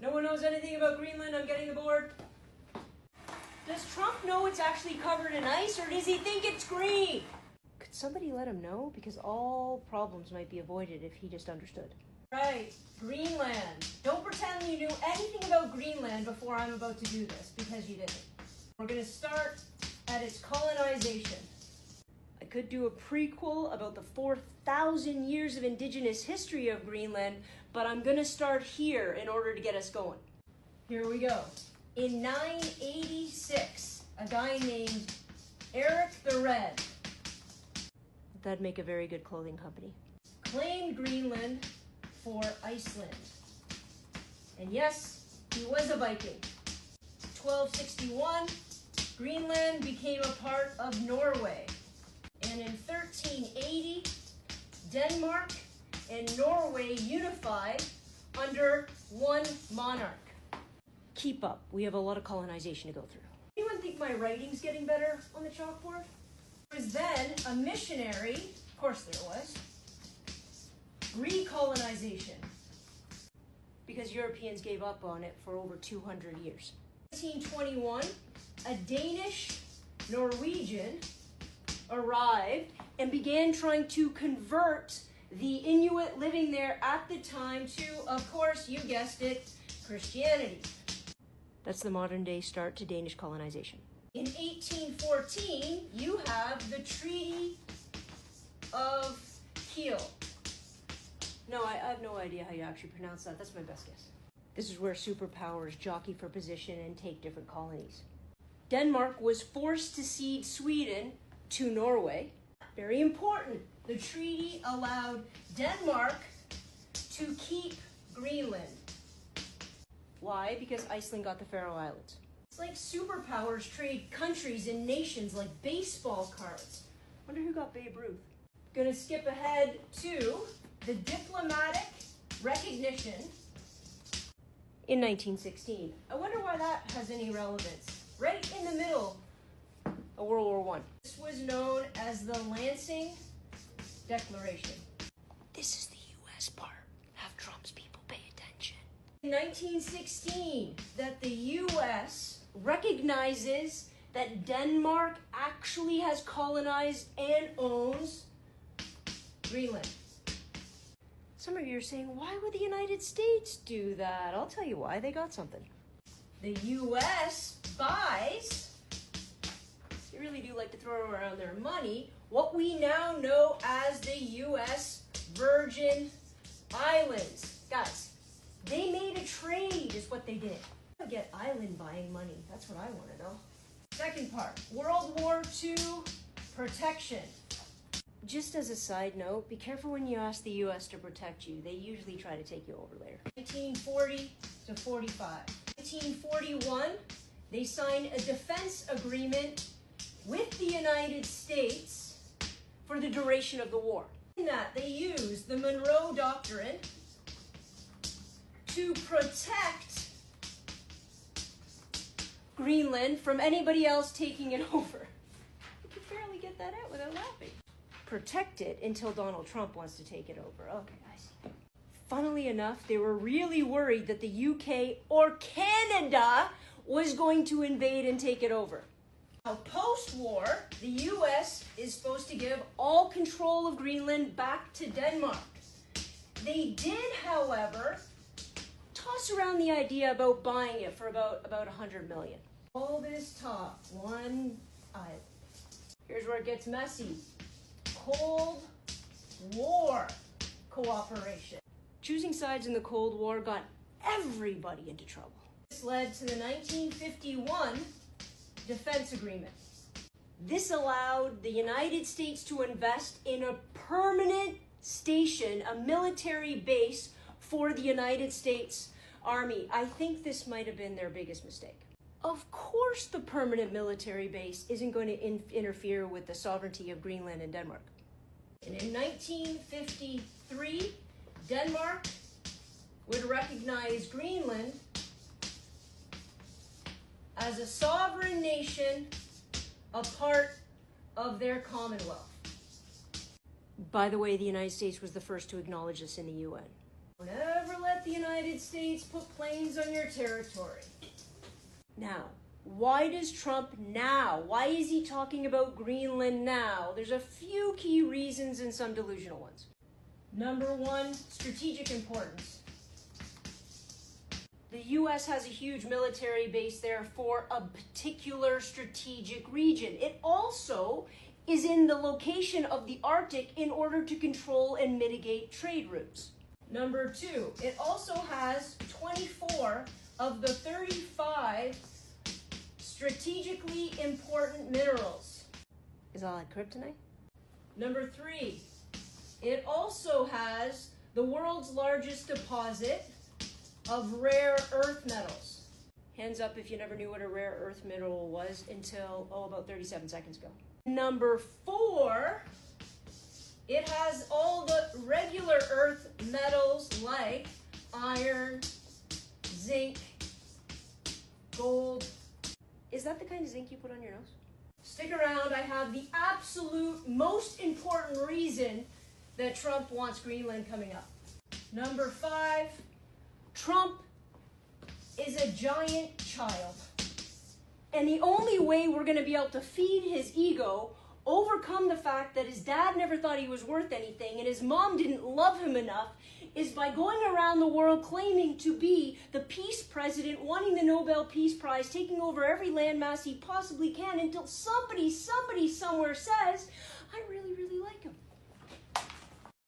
No one knows anything about Greenland? I'm getting the board. Does Trump know it's actually covered in ice, or does he think it's green? Could somebody let him know? Because all problems might be avoided if he just understood. Right, Greenland. Don't pretend you knew anything about Greenland before I'm about to do this, because you didn't. We're going to start at its colonization. I could do a prequel about the 4,000 years of indigenous history of Greenland, but I'm going to start here in order to get us going. Here we go. In 986, a guy named Erik the Red, that'd make a very good clothing company, claimed Greenland for Iceland. And yes, he was a Viking. 1261, Greenland became a part of Norway. And in 1380, Denmark and Norway unified under one monarch. Keep up. We have a lot of colonization to go through. Anyone think my writing's getting better on the chalkboard? There was then a missionary, of course there was, recolonization, because Europeans gave up on it for over 200 years. 1921, a Danish Norwegian arrived and began trying to convert the Inuit living there at the time to, of course, you guessed it, Christianity. That's the modern day start to Danish colonization. In 1814, you have the Treaty of Kiel. No, I have no idea how you actually pronounce that. That's my best guess. This is where superpowers jockey for position and take different colonies. Denmark was forced to cede Sweden to Norway. Very important. The treaty allowed Denmark to keep Greenland. Why? Because Iceland got the Faroe Islands. It's like superpowers trade countries and nations like baseball cards. Wonder who got Babe Ruth. Gonna skip ahead to the diplomatic recognition in 1916. I wonder why that has any relevance. Right in the middle of World War I. This was known as the Lansing Declaration. This is the U.S. part. Have Trump's people pay attention. In 1916, that the U.S. recognizes that Denmark actually has colonized and owns Greenland. Some of you are saying, why would the United States do that? I'll tell you why. They got something. The U.S. buys, they really do like to throw around their money, what we now know as the U.S. Virgin Islands. Guys, they made a trade is what they did. Get island buying money. That's what I want to know. Second part, World War II protection. Just as a side note, be careful when you ask the U.S. to protect you. They usually try to take you over later. 1940 to 45. 1941, they signed a defense agreement with the United States for the duration of the war. In that, they used the Monroe Doctrine to protect Greenland from anybody else taking it over. You can barely get that out without laughing. Protect it until Donald Trump wants to take it over. Okay, I see. Funnily enough, they were really worried that the UK or Canada was going to invade and take it over. Now, post-war, the US is supposed to give all control of Greenland back to Denmark. They did, however, toss around the idea about buying it for about $100 million. All this talk, one island. Here's where it gets messy. Cold War cooperation. Choosing sides in the Cold War got everybody into trouble. This led to the 1951 Defense Agreement. This allowed the United States to invest in a permanent station, a military base for the United States Army. I think this might have been their biggest mistake. Of course, the permanent military base isn't going to interfere with the sovereignty of Greenland and Denmark. And in 1953, Denmark would recognize Greenland as a sovereign nation, a part of their Commonwealth. By the way, the United States was the first to acknowledge this in the UN. Never let the United States put planes on your territory. Now, why does Trump now? Why is he talking about Greenland now? There's a few key reasons and some delusional ones. Number one, strategic importance. The U.S. has a huge military base there for a particular strategic region. It also is in the location of the Arctic in order to control and mitigate trade routes. Number two, it also has 24 of the 35 strategically important minerals. Is that like kryptonite? Number three, it also has the world's largest deposit of rare earth metals. Hands up if you never knew what a rare earth mineral was until, about 37 seconds ago. Number four, it has all the regular earth metals like iron, zinc, gold. Is that the kind of zinc you put on your nose? Stick around, I have the absolute most important reason that Trump wants Greenland coming up. Number five, Trump is a giant child. And the only way we're going to be able to feed his ego, overcome the fact that his dad never thought he was worth anything and his mom didn't love him enough, is by going around the world claiming to be the peace president, wanting the Nobel Peace Prize, taking over every landmass he possibly can until somebody somewhere says, I really, really like him.